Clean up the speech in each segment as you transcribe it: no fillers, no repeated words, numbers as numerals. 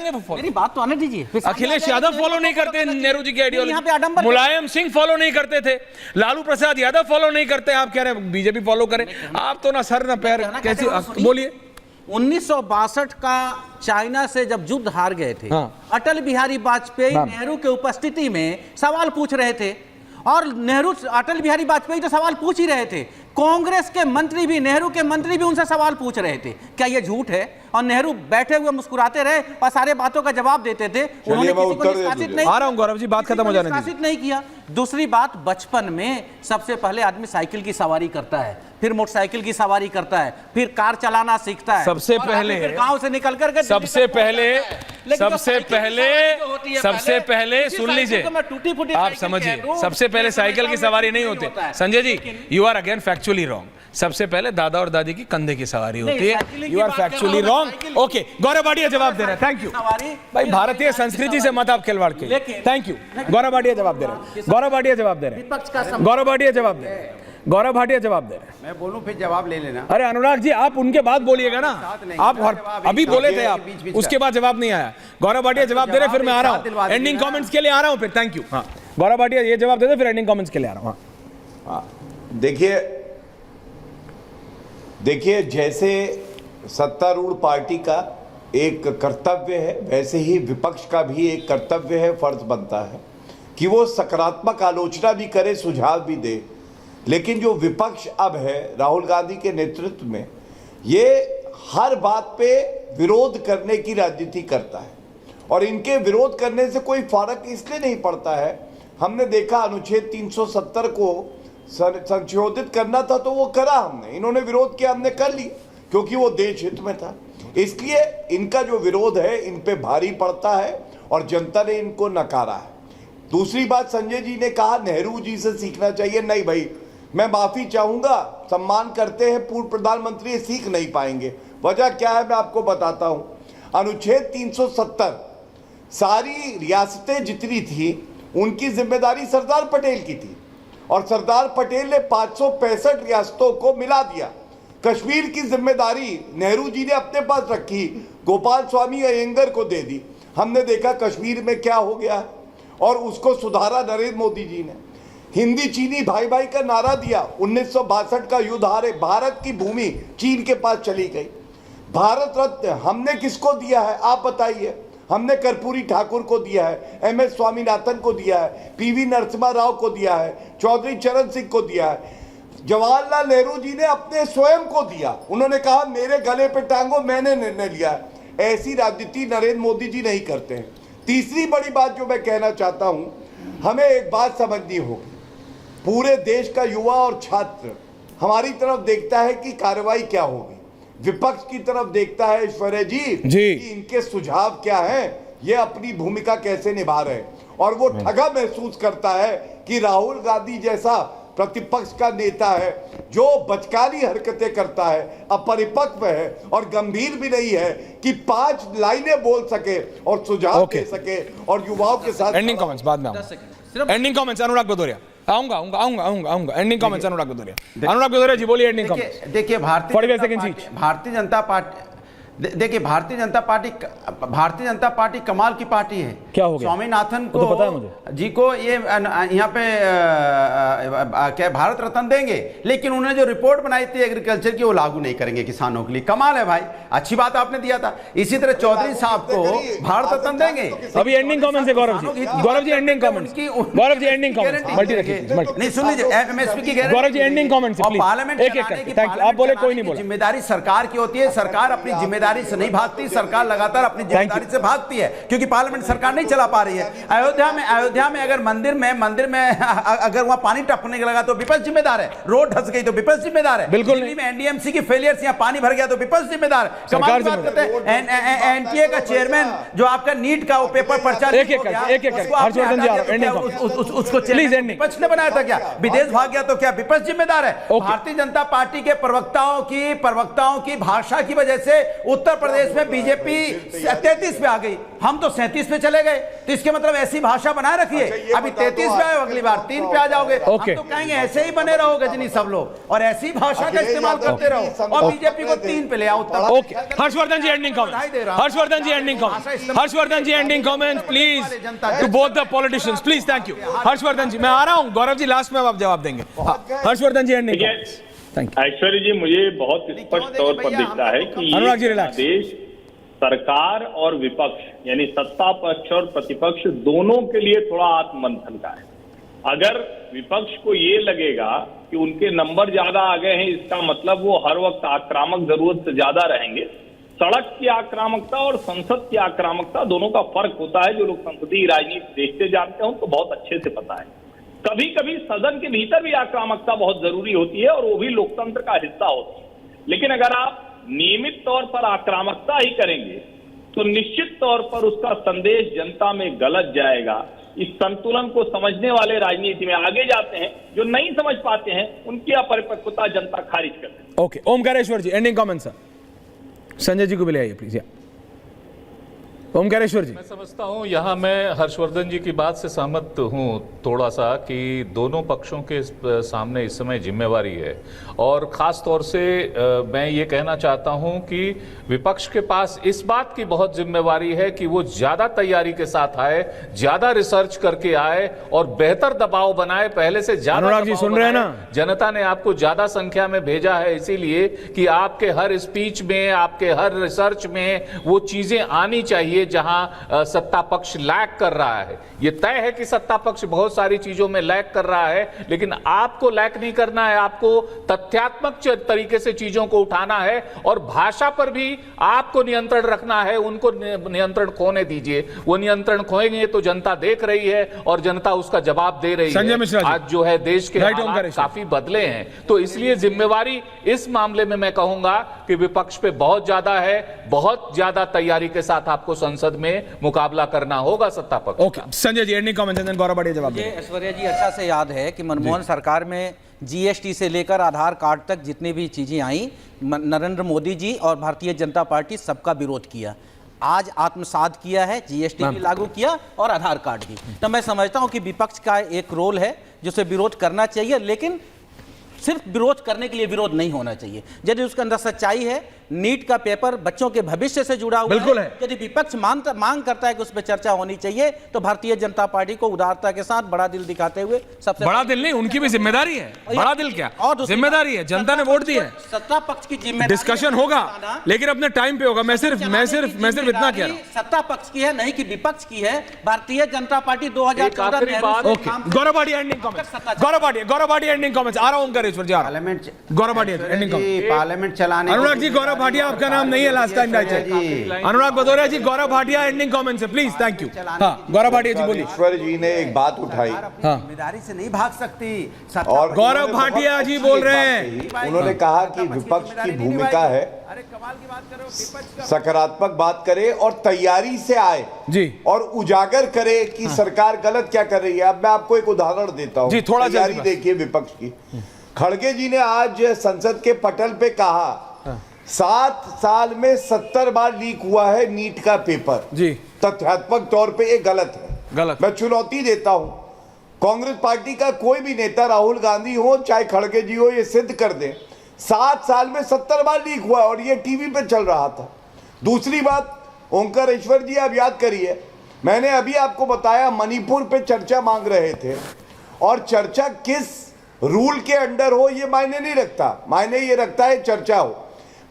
मेरी बात तो आने दीजिए। अखिलेश यादव फॉलो नहीं करते नेहरू जी की आइडियोलॉजी, मुलायम सिंह फॉलो नहीं करते थे, लालू प्रसाद यादव फॉलो नहीं करते, आप कह रहे हैं बीजेपी फॉलो करे? आप तो ना सर ना पैर, कैसी, बोलिए। 1962 का चाइना से जब युद्ध हार गए थे, अटल बिहारी वाजपेयी नेहरू के उपस्थिति में सवाल पूछ रहे थे, और नेहरू अटल बिहारी वाजपेयी तो सवाल पूछ ही रहे थे, कांग्रेस के मंत्री भी, नेहरू के मंत्री भी उनसे सवाल पूछ रहे थे। क्या ये झूठ है? और नेहरू बैठे हुए मुस्कुराते रहे और सारे बातों का जवाब देते थे। उन्होंने किसी को निष्कासित नहीं, आ रहा हूं गौरव जी, बात खत्म हो जाने दीजिए, निष्कासित नहीं किया। दूसरी बात, बचपन में सबसे पहले आदमी साइकिल की सवारी करता है, फिर मोटरसाइकिल की सवारी करता है, फिर कार चलाना सीखता है, सबसे पहले गांव से निकल करके सबसे पहले सुन लीजिए, आप समझिए, सबसे पहले साइकिल की सवारी नहीं होती Sanjay ji, you are again factually wrong. सबसे पहले दादा और दादी की कंधे की सवारी होती है, you are factually wrong. Okay, Gaurav Bhatia जवाब दे रहे हैं, थैंक यू भाई, भारतीय संस्कृति से मत आप खिलवाड़ के, थैंक यू। गौरव भाटिया जवाब दे रहे हैं, गौरव भाटिया जवाब दे रहे हैं, गौरव भाटिया जवाब दे रहे हैं, गौरव भाटिया जवाब दे रहे हैं। मैं बोलूं फिर जवाब ले लेना। अरे अनुराग जी, आप उनके बाद बोलिएगा ना, आप अभी बोले थे आप, उसके बाद जवाब नहीं आया। गौरव भाटिया जवाब दे रहे, फिर मैं आ रहा हूँ एंडिंग कमेंट्स के लिए, आ रहा हूँ फिर, थैंक यू। हाँ, गौरव भाटिया ये जवाब दे दे, फिर एंडिंग कमेंट्स के लिए आ रहा हूँ। देखिए, जैसे सत्तारूढ़ पार्टी का एक कर्तव्य है, वैसे ही विपक्ष का भी एक कर्तव्य है, फर्ज बनता है कि वो सकारात्मक आलोचना भी करे, सुझाव भी दे। लेकिन जो विपक्ष अब है राहुल गांधी के नेतृत्व में, ये हर बात पे विरोध करने की राजनीति करता है, और इनके विरोध करने से कोई फर्क इसलिए नहीं पड़ता है। हमने देखा अनुच्छेद 370 को संशोधित करना था तो वो करा हमने, इन्होंने विरोध किया, हमने कर ली, क्योंकि वो देश हित में था। इसलिए इनका जो विरोध है इन पे भारी पड़ता है और जनता ने इनको नकारा है। दूसरी बात, संजय जी ने कहा नेहरू जी से सीखना चाहिए। नहीं भाई, मैं माफी चाहूंगा, सम्मान करते हैं पूर्व प्रधानमंत्री, सीख नहीं पाएंगे। वजह क्या है मैं आपको बताता हूं। अनुच्छेद 370 सारी रियासतें जितनी थी उनकी जिम्मेदारी सरदार पटेल की थी, और सरदार पटेल ने 565 रियासतों को मिला दिया। कश्मीर की जिम्मेदारी नेहरू जी ने अपने पास रखी, गोपाल स्वामी अयंगर को दे दी। हमने देखा कश्मीर में क्या हो गया, और उसको सुधारा नरेंद्र मोदी जी ने। हिंदी चीनी भाई भाई का नारा दिया, 1962 का युद्ध हारे, भारत की भूमि चीन के पास चली गई। भारत रत्न हमने किसको दिया है आप बताइए? हमने कर्पूरी ठाकुर को दिया है, MS स्वामीनाथन को दिया है, PV नरसिम्हा राव को दिया है, चौधरी चरण सिंह को दिया है। जवाहरलाल नेहरू जी ने अपने स्वयं को दिया, उन्होंने कहा मेरे गले पे टांगो, मैंने निर्णय लिया है। ऐसी राजनीति नरेंद्र मोदी जी नहीं करते हैं। तीसरी बड़ी बात जो मैं कहना चाहता हूं, हमें एक बात समझनी होगी, पूरे देश का युवा और छात्र हमारी तरफ देखता है कि कार्रवाई क्या होगी, विपक्ष की तरफ देखता है ऐश्वर्या जी कि इनके सुझाव क्या हैं, ये अपनी भूमिका कैसे निभा रहे हैं, और वो ठगा महसूस करता है कि राहुल गांधी जैसा प्रतिपक्ष का नेता है जो बचकानी हरकतें करता है, अपरिपक्व है और गंभीर भी नहीं है कि 5 लाइनें बोल सके और सुझाव दे सके और युवाओं के साथ। एंडिंग कमेंट्स बाद में, एंडिंग कमेंट्स अनुराग भदौरिया, आऊंगा एंडिंग कमेंट्स अनुराग भदौरिया जी, बोलिए एंडिंग कमेंट्स। देखिए, भारतीय जनता पार्टी देखिए, भारतीय जनता पार्टी कमाल की पार्टी है। क्या हो गया? स्वामीनाथन को तो पता है मुझे जी को ये यहाँ पे क्या भारत रत्न देंगे, लेकिन उन्होंने जो रिपोर्ट बनाई थी एग्रीकल्चर की वो लागू नहीं करेंगे किसानों के लिए। कमाल है भाई, अच्छी बात आपने दिया था। इसी तरह चौधरी साहब को भारत रत्न देंगे। अभी एंडिंग कमेंट्स है Gaurav ji ending comments, Gaurav ji ending comments, multi रखिए नहीं, सुन लीजिए, MSP की गारंटी, Gaurav ji ending comments please, parliament आप बोले, कोई नहीं बोला। जिम्मेदारी सरकार की होती है, सरकार अपनी जिम्मेदारी से नहीं भागती, सरकार लगातार अपनी जिम्मेदारी से भागती है, क्योंकि पार्लियामेंट सरकार नहीं चला पा रही है। अयोध्या में अगर मंदिर में अगर वहां पानी टपकने लगा तो विपक्ष जिम्मेदार है, रोड धंस गई तो विपक्ष जिम्मेदार है, बिल्कुल दिल्ली में NDMC की फेलियर से पानी भर गया तो विपक्ष जिम्मेदार है। कमाल की बात करते हैं। NTA का चेयरमैन जो आपका नीट का वो पेपर पर्चा उसको विपक्ष ने बनाया था क्या? विदेश भाग गया तो क्या विपक्ष जिम्मेदार है? भारतीय जनता पार्टी के प्रवक्ताओं की भाषा की वजह से उत्तर प्रदेश में बीजेपी 33 पे आ गई, हम तो 37 पे चले गए। तो इसके मतलब ऐसी भाषा बनाए रखिए, अभी 33 पे आए, अगली बार 3 पे आ जाओगे। हम तो कहेंगे ऐसे ही बने रहो गजनी सब लोग, और ऐसी भाषा का इस्तेमाल करते रहो, और बीजेपी को 3 पे ले आओ। Okay, Harshvardhan ji ending comment, Harshvardhan ji ending comment, Harshvardhan ji ending comment please to both the politicians please. Thank you Harshvardhan ji, मैं आ रहा हूं, गौरव जी लास्ट में आप जवाब देंगे। Harshvardhan ji ending comments. Thank you. Aishwarya ji, मुझे बहुत स्पष्ट तौर पर दिखता है कि अनुराग जी रिलैक्स। देश सरकार और विपक्ष यानी सत्ता पक्ष और प्रतिपक्ष दोनों के लिए थोड़ा आत्ममंथन का है। अगर विपक्ष को ये लगेगा कि उनके नंबर ज्यादा आ गए हैं, इसका मतलब वो हर वक्त आक्रामक जरूरत से ज्यादा रहेंगे। सड़क की आक्रामकता और संसद की आक्रामकता दोनों का फर्क होता है। जो लोग संसदीय राजनीति देखते जानते हो तो बहुत अच्छे से पता है। कभी कभी सदन के भीतर भी आक्रामकता बहुत जरूरी होती है और वो भी लोकतंत्र का हिस्सा होती है। लेकिन अगर आप नियमित तौर पर आक्रामकता ही करेंगे तो निश्चित तौर पर उसका संदेश जनता में गलत जाएगा। इस संतुलन को समझने वाले राजनीति में आगे जाते हैं, जो नहीं समझ पाते हैं उनकी अपरिपक्वता जनता खारिज करती है। ओके, ओमकारेश्वर जी ending comment sir. Sanjay ji को भी ले आइए प्लीज। ओमकारेश्वर जी, मैं समझता हूं यहाँ मैं हर्षवर्धन जी की बात से सहमत हूं थोड़ा सा कि दोनों पक्षों के सामने इस समय जिम्मेवारी है, और ख़ास तौर से मैं ये कहना चाहता हूं कि विपक्ष के पास इस बात की बहुत जिम्मेवारी है कि वो ज़्यादा तैयारी के साथ आए, ज़्यादा रिसर्च करके आए और बेहतर दबाव बनाए, पहले से ज़्यादा। अनुराग जी सुन रहे हैं ना, जनता ने आपको ज़्यादा संख्या में भेजा है इसीलिए कि आपके हर स्पीच में, आपके हर रिसर्च में वो चीज़ें आनी चाहिए जहां सत्ता पक्ष लैग कर रहा है। यह तय है कि सत्ता पक्ष बहुत सारी चीजों में लैग कर रहा है, लेकिन आपको लैग नहीं करना है। आपको तथ्यात्मक तरीके से चीजों को उठाना है और भाषा पर भी आपको नियंत्रण रखना है। उनको नियंत्रण खोने दीजिए, वो नियंत्रण खोएंगे तो जनता देख रही है और जनता उसका जवाब दे रही है। आज जो है देश के हालात काफी बदले हैं, तो इसलिए जिम्मेवारी इस मामले में मैं कहूंगा कि विपक्ष पे बहुत ज्यादा है। बहुत ज्यादा तैयारी के साथ आपको संसद में मुकाबला करना होगा सत्ता पक्ष। Okay, Sanjay ji ending comment, then गौरव बढ़िया जवाब। ऐश्वर्या जी अच्छा से याद है कि मनमोहन सरकार में जीएसटी से लेकर आधार कार्ड तक जितनी भी चीजें आई, नरेंद्र मोदी जी और भारतीय जनता पार्टी सबका विरोध किया। आज आत्मसात किया है, जीएसटी भी लागू किया और आधार कार्ड भी। तो मैं समझता हूं कि विपक्ष का एक रोल है जिसे विरोध करना चाहिए, लेकिन सिर्फ विरोध करने के लिए विरोध नहीं होना चाहिए। यदि उसके अंदर सच्चाई है, नीट का पेपर बच्चों के भविष्य से जुड़ा हुआ है, यदि विपक्ष मांग करता है कि उस पर चर्चा होनी चाहिए, तो भारतीय जनता पार्टी को उदारता के साथ बड़ा दिल दिखाते हुए, सबसे बड़ा दिल नहीं, उनकी भी जिम्मेदारी है। बड़ा दिल क्या, और जिम्मेदारी है, जनता ने वोट दी है। सत्ता पक्ष की जिम्मेदारी, डिस्कशन होगा लेकिन अपने टाइम पे होगा। मैं सिर्फ इतना कह रहा हूं, सत्ता पक्ष की है, नहीं कि विपक्ष की है। Bharatiya Janata party 2014 Gaurav Bhatia ending comments. Gaurav Bhatia ending comments. आ रहा हूं ओमकारेश्वर जी, Gaurav Bhatia ending comments. Parliament चलाने, अनुराग जी गौरव भाटिया आपका नाम नहीं है लास्ट टाइम जी। अनुराग भदौरिया जी, गौरव भाटिया एंडिंग कमेंट से प्लीज। Thank you. हाँ, गौरव भाटिया जी बोलिए। ईश्वर जी ने एक बात उठाई, जिम्मेदारी से नहीं भाग सकती, और गौरव भाटिया जी बोल रहे हैं, उन्होंने कहा कि विपक्ष की भूमिका है सकारात्मक बात करे और तैयारी से आए जी, और उजागर करे कि सरकार गलत क्या कर रही है। अब मैं आपको एक उदाहरण देता हूं, थोड़ा तैयारी देखिए विपक्ष की। खड़गे जी ने आज संसद के पटल पे कहा 7 साल में 70 बार लीक हुआ है नीट का पेपर जी, तथ्यात्मक तौर पे ये गलत है। गलत। मैं चुनौती देता हूं, कांग्रेस पार्टी का कोई भी नेता, राहुल गांधी हो चाहे खड़गे जी हो, ये सिद्ध कर दे 7 साल में 70 बार लीक हुआ और ये टीवी पे चल रहा था। दूसरी बात, ओंकारेश्वर जी आप याद करिए, मैंने अभी आपको बताया मणिपुर पे चर्चा मांग रहे थे, और चर्चा किस रूल के अंडर हो ये मायने नहीं रखता, मायने ये रखता है चर्चा हो।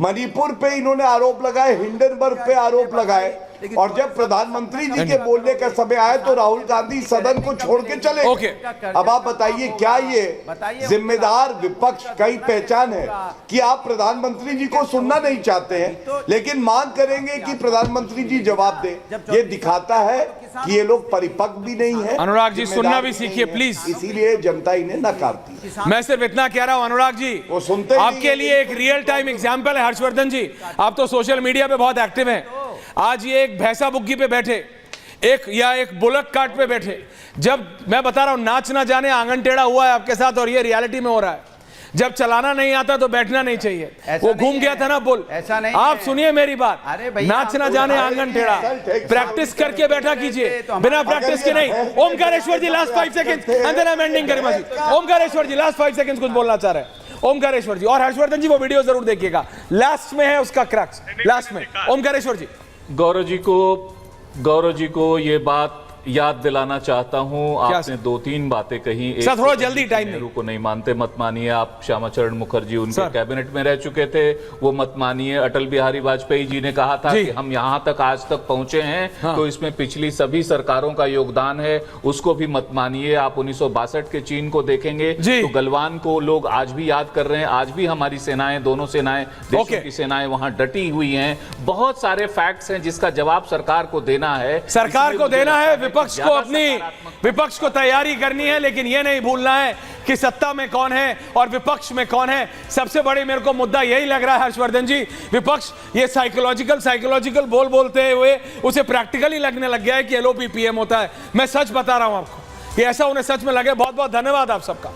मणिपुर पे इन्होंने आरोप लगाए, हिंडनबर्ग पे आरोप लगाए, और जब प्रधानमंत्री जी के बोलने का समय आया तो राहुल गांधी सदन को छोड़ के चले गए। अब आप बताइए, क्या ये जिम्मेदार विपक्ष का ही पहचान है कि आप प्रधानमंत्री जी को सुनना नहीं चाहते हैं लेकिन मांग करेंगे कि प्रधानमंत्री जी जवाब दे? ये दिखाता है कि ये लोग परिपक्व भी नहीं है। अनुराग जी सुनना भी सीखिए प्लीज, इसीलिए जनता इन्हें नकारती। मैं सिर्फ इतना कह रहा हूं अनुराग जी, वो सुनते आपके लिए एक रियल टाइम एग्जांपल है। हर्षवर्धन जी, आप तो सोशल मीडिया पे बहुत एक्टिव हैं। आज ये एक भैंसा बुग्गी पे बैठे, एक बुलक काट पे बैठे, जब मैं बता रहा हूं नाच ना जाने आंगन टेढ़ा हुआ है आपके साथ, और ये रियलिटी में हो रहा है। जब चलाना नहीं आता तो बैठना नहीं चाहिए। वो घूम गया था ना बोल, ऐसा नहीं आप है। सुनिए मेरी बात, अरे भैया, नाच ना आप जाने बोल- आंगन टेढ़ा, प्रैक्टिस करके बैठा कीजिए, बिना प्रैक्टिस के नहीं। Omkareshwar ji last 5 seconds and then I am ending Garima ji. Omkareshwar ji last 5 seconds कुछ बोलना चाह रहे हैं। ओमकारेश्वर जी और हर्षवर्धन जी वो वीडियो जरूर देखिएगा, लास्ट में है उसका क्रक्स, लास्ट में। ओमकारेश्वर जी। गौरव जी को ये बात याद दिलाना चाहता हूं, आपने 2-3 बातें कही। एक सर थोड़ा जल्दी, टाइम नेहरू को नहीं मानते, मत मानिए। आप श्यामाचरण मुखर्जी उनके कैबिनेट में रह चुके थे, वो मत मानिए। अटल बिहारी वाजपेयी जी ने कहा था कि हम यहां तक आज तक पहुंचे हैं तो इसमें पिछली सभी सरकारों का योगदान है, उसको भी मत मानिए। आप 1962 के चीन को देखेंगे तो गलवान को लोग आज भी याद कर रहे हैं। आज भी हमारी सेनाएं, दोनों सेनाएं, देशों की सेनाएं वहां डटी हुई हैं। बहुत सारे फैक्ट्स हैं जिसका जवाब सरकार को देना है, सरकार को देना है। विपक्ष को तैयारी करनी है, लेकिन यह नहीं भूलना है कि सत्ता में कौन है और विपक्ष में कौन है। सबसे बड़ी मेरे को मुद्दा यही लग रहा है हर्षवर्धन जी, विपक्ष ये साइकोलॉजिकल बोलते हुए उसे प्रैक्टिकली लगने लग गया है कि एलओपी पीएम होता है। मैं सच बता रहा हूं आपको, ये ऐसा उन्हें सच में लगे। बहुत बहुत धन्यवाद आप सबका।